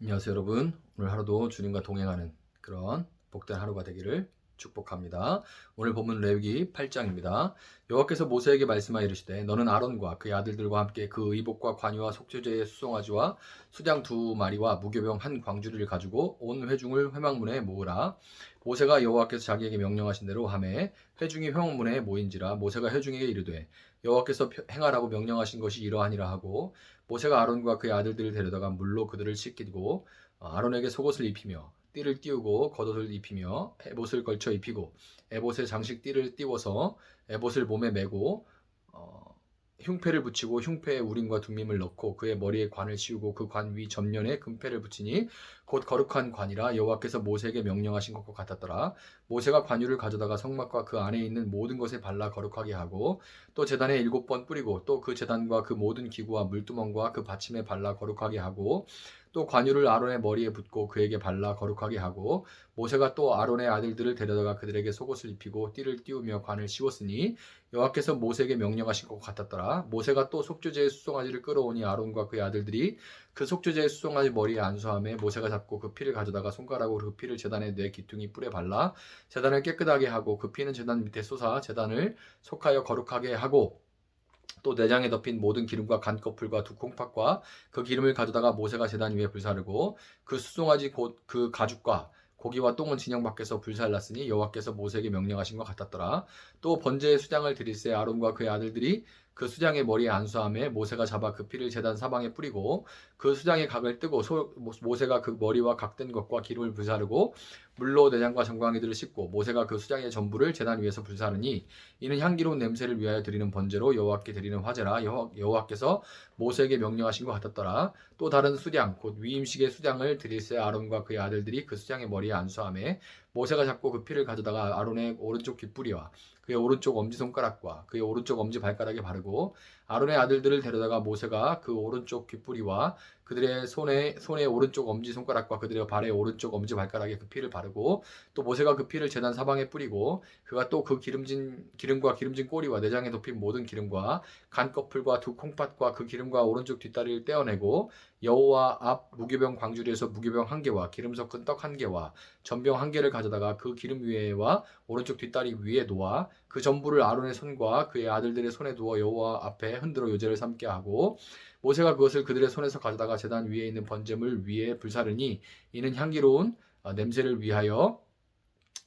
안녕하세요 여러분. 오늘 하루도 주님과 동행하는 그런 복된 하루가 되기를 축복합니다. 오늘 본문 레위기 8장입니다. 여호와께서 모세에게 말씀하여 이르시되 너는 아론과 그의 아들들과 함께 그 의복과 관유와 속죄제의 수송아지와 수장 두 마리와 무교병 한 광주리를 가지고 온 회중을 회막문에 모으라. 모세가 여호와께서 자기에게 명령하신 대로 하매 회중이 회막문에 모인지라. 모세가 회중에게 이르되 여호와께서 행하라고 명령하신 것이 이러하니라 하고 모세가 아론과 그의 아들들을 데려다가 물로 그들을 씻기고 아론에게 속옷을 입히며 띠를 띄우고 겉옷을 입히며 에봇을 걸쳐 입히고 에봇에 장식 띠를 띄워서 에봇을 몸에 메고 흉패를 붙이고 흉패에 우림과 둠밈을 넣고 그의 머리에 관을 씌우고 그 관 위 전면에 금패를 붙이니 곧 거룩한 관이라 여호와께서 모세에게 명령하신 것과 같았더라. 모세가 관유를 가져다가 성막과 그 안에 있는 모든 것에 발라 거룩하게 하고 또 제단에 7번 뿌리고 또 그 제단과 그 모든 기구와 물두멍과 그 받침에 발라 거룩하게 하고 또 관유를 아론의 머리에 붓고 그에게 발라 거룩하게 하고 모세가 또 아론의 아들들을 데려다가 그들에게 속옷을 입히고 띠를 띄우며 관을 씌웠으니 여호와께서 모세에게 명령하신 것 같았더라. 모세가 또 속죄제의 수송아지를 끌어오니 아론과 그의 아들들이 그 속죄제의 수송아지 머리에 안수하며 모세가 잡고 그 피를 가져다가 손가락으로 그 피를 제단의 네 기둥이 뿔에 발라 제단을 깨끗하게 하고 그 피는 제단 밑에 쏟아 제단을 속하여 거룩하게 하고 또 내장에 덮인 모든 기름과 간꺼풀과 두 콩팥과 그 기름을 가져다가 모세가 제단 위에 불사르고 그 수송아지 곧 그 가죽과 고기와 똥은 진영 밖에서 불살랐으니 여호와께서 모세에게 명령하신 것 같았더라. 또 번제의 수장을 드릴새 아론과 그의 아들들이 그 수장의 머리에 안수하며 모세가 잡아 그 피를 제단 사방에 뿌리고 그 수장의 각을 뜨고 모세가 그 머리와 각된 것과 기름을 불사르고 물로 내장과 정광이들을 씻고 모세가 그 수장의 전부를 제단 위에서 불사르니 이는 향기로운 냄새를 위하여 드리는 번제로 여호와께 드리는 화제라. 여호와께서 모세에게 명령하신 것 같았더라. 또 다른 수장 곧 위임식의 수장을 드릴새 아론과 그의 아들들이 그 수장의 머리에 안수하며 모세가 잡고 그 피를 가져다가 아론의 오른쪽 귓뿌리와 그의 오른쪽 엄지손가락과 그의 오른쪽 엄지발가락에 바르고 아론의 아들들을 데려다가 모세가 그 오른쪽 귓뿌리와 그들의 손의 오른쪽 엄지손가락과 그들의 발의 오른쪽 엄지발가락에 그 피를 바르고 또 모세가 그 피를 제단 사방에 뿌리고 그가 또 그 기름과 기름진 꼬리와 내장에 덮인 모든 기름과 간꺼풀과 두 콩팥과 그 기름과 오른쪽 뒷다리를 떼어내고 여호와 앞 무교병 광주리에서 무교병 한 개와 기름 섞은 떡 한 개와 전병 한 개를 가져다가 그 기름 위에와 오른쪽 뒷다리 위에 놓아 그 전부를 아론의 손과 그의 아들들의 손에 두어 여호와 앞에 흔들어 요제를 삼게 하고 모세가 그것을 그들의 손에서 가져다가 제단 위에 있는 번제물 위에 불사르니 이는 향기로운 냄새를 위하여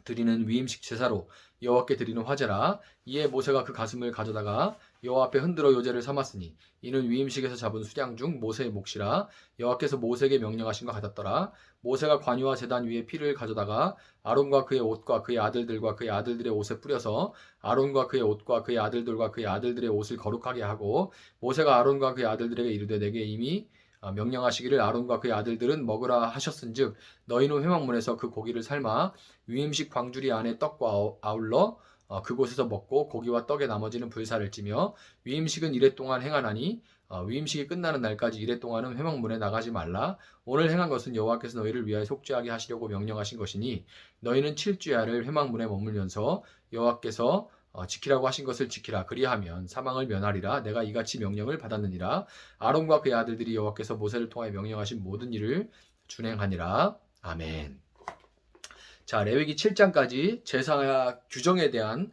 드리는 위임식 제사로 여호와께 드리는 화제라. 이에 모세가 그 가슴을 가져다가 여호와 앞에 흔들어 요제를 삼았으니 이는 위임식에서 잡은 수량 중 모세의 몫이라. 여호와께서 모세에게 명령하신 것 같았더라. 모세가 관유와 제단 위에 피를 가져다가 아론과 그의 옷과 그의 아들들과 그의 아들들의 옷에 뿌려서 아론과 그의 옷과 그의 아들들과 그의 아들들의 옷을 거룩하게 하고 모세가 아론과 그의 아들들에게 이르되 내게 이미 명령하시기를 아론과 그의 아들들은 먹으라 하셨은즉 너희는 회막문에서 그 고기를 삶아 위임식 광주리 안에 떡과 아울러 그곳에서 먹고 고기와 떡의 나머지는 불사를 찌며 위임식은 이래 동안 행하나니 위임식이 끝나는 날까지 이래 동안은 회막문에 나가지 말라. 오늘 행한 것은 여호와께서 너희를 위하여 속죄하게 하시려고 명령하신 것이니 너희는 7주야를 회막문에 머물면서 여호와께서 지키라고 하신 것을 지키라. 그리하면 사망을 면하리라. 내가 이같이 명령을 받았느니라. 아론과 그의 아들들이 여호와께서 모세를 통하여 명령하신 모든 일을 준행하니라. 아멘. 자, 레위기 7장까지 제사 규정에 대한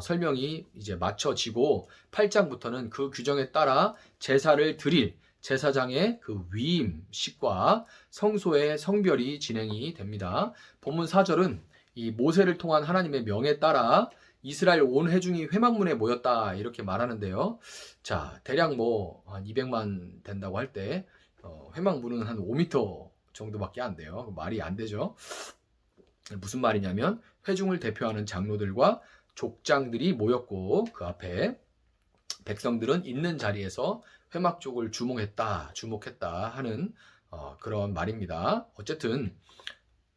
설명이 이제 마쳐지고 8장부터는 그 규정에 따라 제사를 드릴 제사장의 그 위임식과 성소의 성별이 진행이 됩니다. 본문 4절은 이 모세를 통한 하나님의 명에 따라 이스라엘 온 회중이 회막문에 모였다 이렇게 말하는데요. 자, 대략 뭐 한 200만 된다고 할 때 회막문은 한 5m 정도밖에 안 돼요. 말이 안 되죠. 무슨 말이냐면 회중을 대표하는 장로들과 족장들이 모였고 그 앞에 백성들은 있는 자리에서 회막 쪽을 주목했다 하는 그런 말입니다. 어쨌든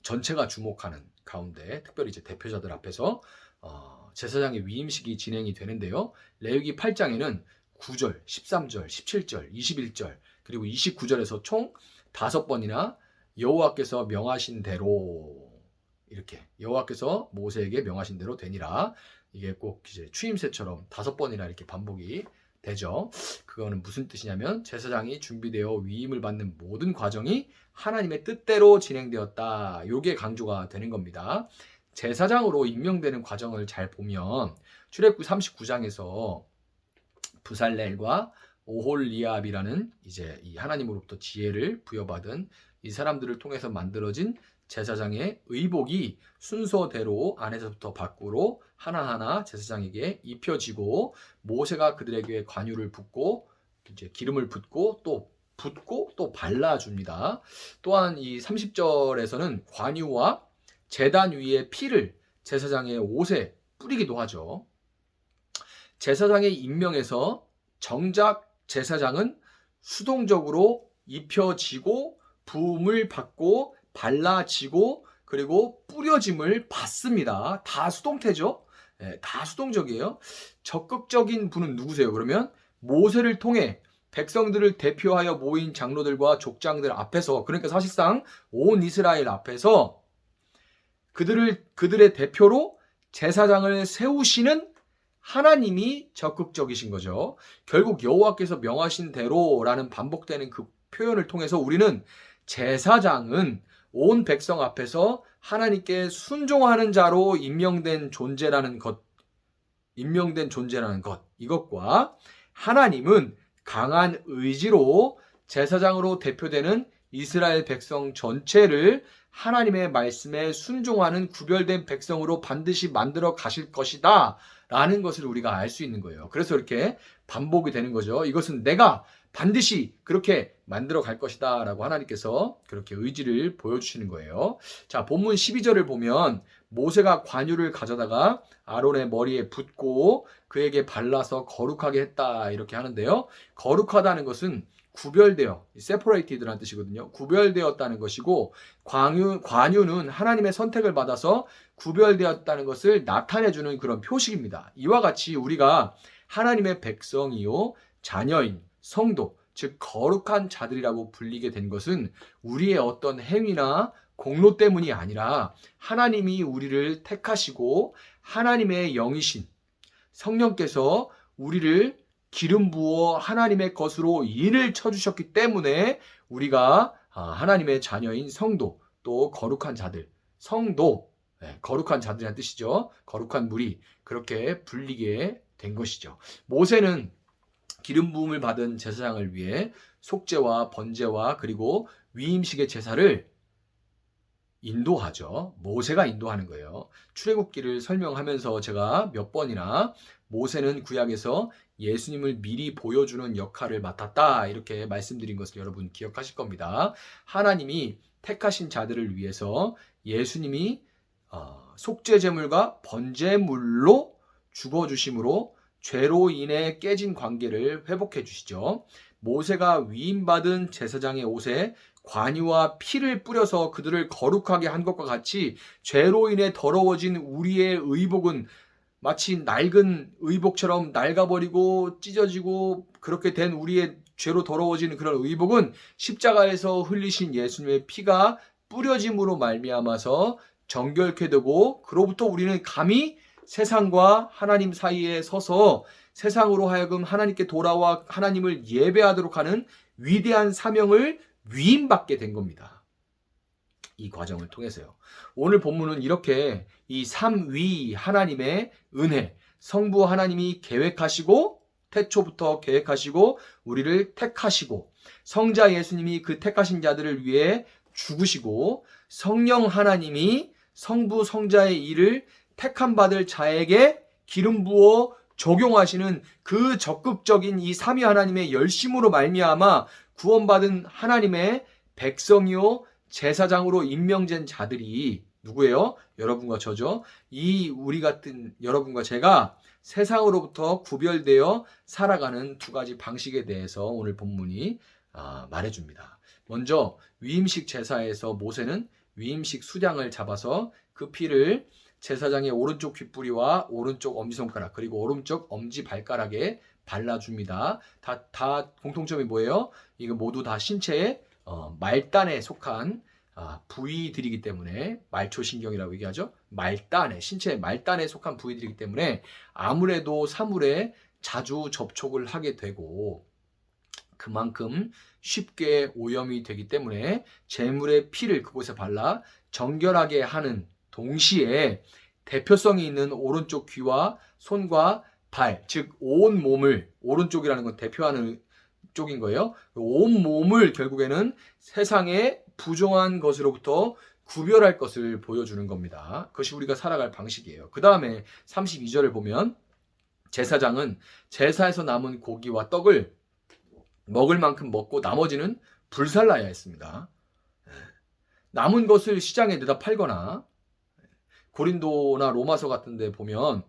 전체가 주목하는 가운데 특별히 이제 대표자들 앞에서 제사장의 위임식이 진행이 되는데요. 레위기 8장에는 9절, 13절, 17절, 21절 그리고 29절에서 총 5번이나 여호와께서 명하신 대로 이렇게 여호와께서 모세에게 명하신 대로 되니라. 이게 꼭 이제 추임새처럼 5번이나 이렇게 반복이 되죠. 그거는 무슨 뜻이냐면 제사장이 준비되어 위임을 받는 모든 과정이 하나님의 뜻대로 진행되었다. 요게 강조가 되는 겁니다. 제사장으로 임명되는 과정을 잘 보면 출애굽기 39장에서 부살렐과 오홀리압이라는 이제 이 하나님으로부터 지혜를 부여받은 이 사람들을 통해서 만들어진 제사장의 의복이 순서대로 안에서부터 밖으로 하나하나 제사장에게 입혀지고 모세가 그들에게 관유를 붓고 이제 기름을 붓고 또 발라줍니다. 또한 이 30절에서는 관유와 제단 위에 피를 제사장의 옷에 뿌리기도 하죠. 제사장의 임명에서 정작 제사장은 수동적으로 입혀지고 부음을 받고 발라지고 그리고 뿌려짐을 받습니다. 다 수동태죠. 다 수동적이에요. 적극적인 분은 누구세요? 그러면 모세를 통해 백성들을 대표하여 모인 장로들과 족장들 앞에서, 그러니까 사실상 온 이스라엘 앞에서 그들의 대표로 제사장을 세우시는 하나님이 적극적이신 거죠. 결국 여호와께서 명하신 대로라는 반복되는 그 표현을 통해서 우리는 제사장은 온 백성 앞에서 하나님께 순종하는 자로 임명된 존재라는 것, 이것과 하나님은 강한 의지로 제사장으로 대표되는 이스라엘 백성 전체를 하나님의 말씀에 순종하는 구별된 백성으로 반드시 만들어 가실 것이다 라는 것을 우리가 알 수 있는 거예요. 그래서 이렇게 반복이 되는 거죠. 이것은 내가 반드시 그렇게 만들어 갈 것이다 라고 하나님께서 그렇게 의지를 보여주시는 거예요. 자, 본문 12절을 보면 모세가 관유를 가져다가 아론의 머리에 붓고 그에게 발라서 거룩하게 했다 이렇게 하는데요. 거룩하다는 것은 구별되어, separated라는 뜻이거든요. 구별되었다는 것이고 관유는 하나님의 선택을 받아서 구별되었다는 것을 나타내주는 그런 표식입니다. 이와 같이 우리가 하나님의 백성이요 자녀인 성도, 즉 거룩한 자들이라고 불리게 된 것은 우리의 어떤 행위나 공로 때문이 아니라 하나님이 우리를 택하시고 하나님의 영이신 성령께서 우리를 기름 부어 하나님의 것으로 인을 쳐주셨기 때문에 우리가 하나님의 자녀인 성도, 또 거룩한 자들, 성도, 거룩한 자들이라는 뜻이죠. 거룩한 무리, 그렇게 불리게 된 것이죠. 모세는 기름 부음을 받은 제사장을 위해 속죄와 번제와 그리고 위임식의 제사를 인도하죠. 모세가 인도하는 거예요. 출애굽기를 설명하면서 제가 몇 번이나 모세는 구약에서 예수님을 미리 보여주는 역할을 맡았다 이렇게 말씀드린 것을 여러분 기억하실 겁니다. 하나님이 택하신 자들을 위해서 예수님이 속죄제물과 번제물로 죽어주심으로 죄로 인해 깨진 관계를 회복해 주시죠. 모세가 위임받은 제사장의 옷에 관유와 피를 뿌려서 그들을 거룩하게 한 것과 같이 죄로 인해 더러워진 우리의 의복은 마치 낡은 의복처럼 낡아버리고 찢어지고 그렇게 된 우리의 죄로 더러워지는 그런 의복은 십자가에서 흘리신 예수님의 피가 뿌려짐으로 말미암아서 정결케 되고 그로부터 우리는 감히 세상과 하나님 사이에 서서 세상으로 하여금 하나님께 돌아와 하나님을 예배하도록 하는 위대한 사명을 위임받게 된 겁니다. 이 과정을 통해서요. 오늘 본문은 이렇게 이 삼위 하나님의 은혜, 성부 하나님이 계획하시고 태초부터 계획하시고 우리를 택하시고 성자 예수님이 그 택하신 자들을 위해 죽으시고 성령 하나님이 성부 성자의 일을 택함 받을 자에게 기름 부어 적용하시는 그 적극적인 이 삼위 하나님의 열심으로 말미암아 구원받은 하나님의 백성이요 제사장으로 임명된 자들이 누구예요? 여러분과 저죠. 이 우리 같은 여러분과 제가 세상으로부터 구별되어 살아가는 두 가지 방식에 대해서 오늘 본문이 말해줍니다. 먼저 위임식 제사에서 모세는 위임식 수량을 잡아서 그 피를 제사장의 오른쪽 귓부리와 오른쪽 엄지손가락 그리고 오른쪽 엄지발가락에 발라줍니다. 다 공통점이 뭐예요? 이거 모두 다 신체의 말단에 속한 부위들이기 때문에 말초신경이라고 얘기하죠. 말단에 신체의 말단에 속한 부위들이기 때문에 아무래도 사물에 자주 접촉을 하게 되고 그만큼 쉽게 오염이 되기 때문에 제물의 피를 그곳에 발라 정결하게 하는 동시에 대표성이 있는 오른쪽 귀와 손과 발, 즉 온 몸을, 오른쪽이라는 건 대표하는 쪽인 거예요. 온 몸을 결국에는 세상의 부정한 것으로부터 구별할 것을 보여주는 겁니다. 그것이 우리가 살아갈 방식이에요. 그 다음에 32절을 보면 제사장은 제사에서 남은 고기와 떡을 먹을 만큼 먹고 나머지는 불살라야 했습니다. 남은 것을 시장에 내다 팔거나 고린도나 로마서 같은 데 보면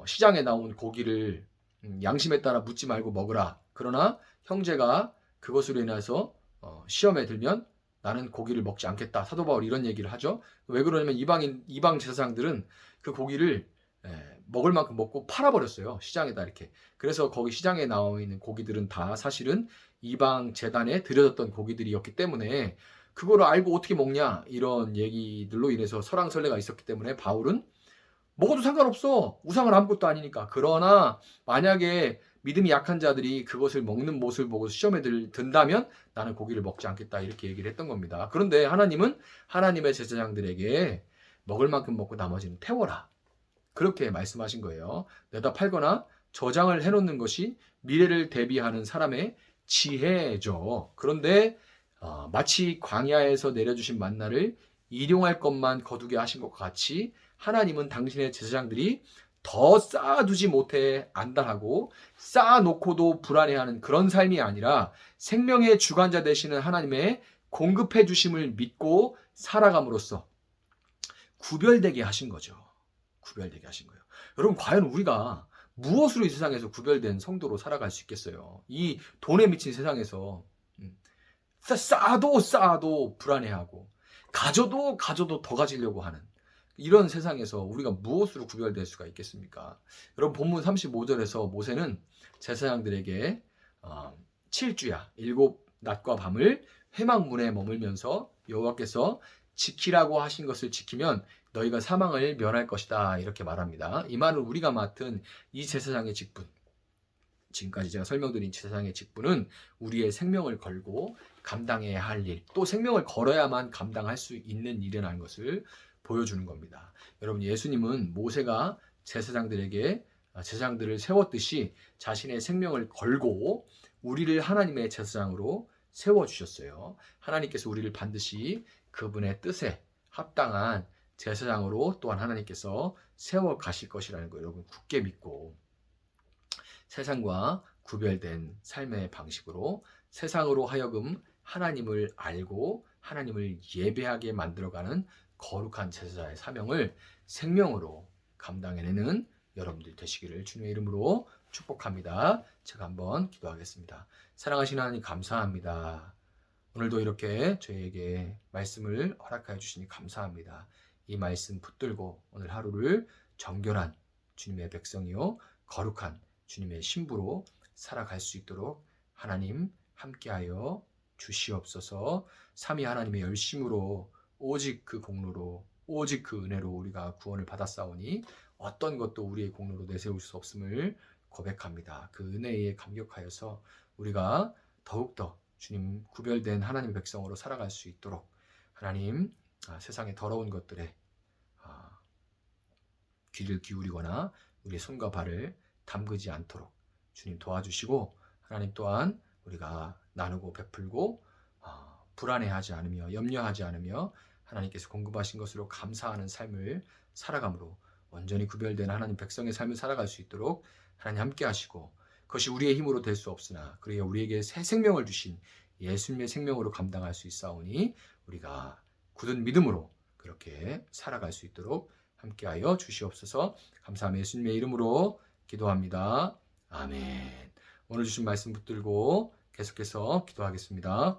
시장에 나온 고기를 양심에 따라 묻지 말고 먹으라. 그러나 형제가 그것으로 인해서 시험에 들면 나는 고기를 먹지 않겠다. 사도 바울이 이런 얘기를 하죠. 왜 그러냐면 이방 제사장들은 그 고기를 먹을 만큼 먹고 팔아버렸어요. 시장에다 이렇게. 그래서 거기 시장에 나와 있는 고기들은 다 사실은 이방 제단에 드려졌던 고기들이었기 때문에 그거를 알고 어떻게 먹냐 이런 얘기들로 인해서 설왕설래가 있었기 때문에 바울은 먹어도 상관없어. 우상을 아무것도 아니니까. 그러나 만약에 믿음이 약한 자들이 그것을 먹는 모습을 보고 시험에 든다면 나는 고기를 먹지 않겠다 이렇게 얘기를 했던 겁니다. 그런데 하나님은 하나님의 제사장들에게 먹을 만큼 먹고 나머지는 태워라. 그렇게 말씀하신 거예요. 내다 팔거나 저장을 해놓는 것이 미래를 대비하는 사람의 지혜죠. 그런데 마치 광야에서 내려주신 만나를 일용할 것만 거두게 하신 것과 같이 하나님은 당신의 제사장들이 더 쌓아두지 못해 안달하고 쌓아놓고도 불안해하는 그런 삶이 아니라 생명의 주관자 되시는 하나님의 공급해 주심을 믿고 살아감으로써 구별되게 하신 거죠. 구별되게 하신 거예요. 여러분 과연 우리가 무엇으로 이 세상에서 구별된 성도로 살아갈 수 있겠어요? 이 돈에 미친 세상에서 쌓아도 불안해하고 가져도 더 가지려고 하는 이런 세상에서 우리가 무엇으로 구별될 수가 있겠습니까? 여러분 본문 35절에서 모세는 제사장들에게 7주야 7낮과 밤을 회막문에 머물면서 여호와께서 지키라고 하신 것을 지키면 너희가 사망을 면할 것이다 이렇게 말합니다. 이 말은 우리가 맡은 이 제사장의 직분, 지금까지 제가 설명드린 제사장의 직분은 우리의 생명을 걸고 감당해야 할 일, 또 생명을 걸어야만 감당할 수 있는 일이라는 것을 보여주는 겁니다. 여러분 예수님은 모세가 제사장들을 세웠듯이 자신의 생명을 걸고 우리를 하나님의 제사장으로 세워주셨어요. 하나님께서 우리를 반드시 그분의 뜻에 합당한 제사장으로 또한 하나님께서 세워 가실 것이라는 거 여러분 굳게 믿고 세상과 구별된 삶의 방식으로 세상으로 하여금 하나님을 알고 하나님을 예배하게 만들어가는 거룩한 제사자의 사명을 생명으로 감당해내는 여러분들 되시기를 주님의 이름으로 축복합니다. 제가 한번 기도하겠습니다. 사랑하시는 하나님 감사합니다. 오늘도 이렇게 저희에게 말씀을 허락하여 주시니 감사합니다. 이 말씀 붙들고 오늘 하루를 정결한 주님의 백성이요 거룩한 주님의 신부로 살아갈 수 있도록 하나님 함께하여 주시옵소서. 삼위 하나님의 열심으로 오직 그 공로로 오직 그 은혜로 우리가 구원을 받았사오니 어떤 것도 우리의 공로로 내세울 수 없음을 고백합니다. 그 은혜에 감격하여서 우리가 더욱더 주님 구별된 하나님의 백성으로 살아갈 수 있도록 하나님 세상의 더러운 것들에 귀를 기울이거나 우리의 손과 발을 담그지 않도록 주님 도와주시고 하나님 또한 우리가 나누고 베풀고 불안해하지 않으며 염려하지 않으며 하나님께서 공급하신 것으로 감사하는 삶을 살아감으로 완전히 구별된 하나님 백성의 삶을 살아갈 수 있도록 하나님 함께 하시고 그것이 우리의 힘으로 될 수 없으나 그리고 우리에게 새 생명을 주신 예수님의 생명으로 감당할 수 있사오니 우리가 굳은 믿음으로 그렇게 살아갈 수 있도록 함께하여 주시옵소서. 감사하며 예수님의 이름으로 기도합니다. 아멘. 오늘 주신 말씀 붙들고 계속해서 기도하겠습니다.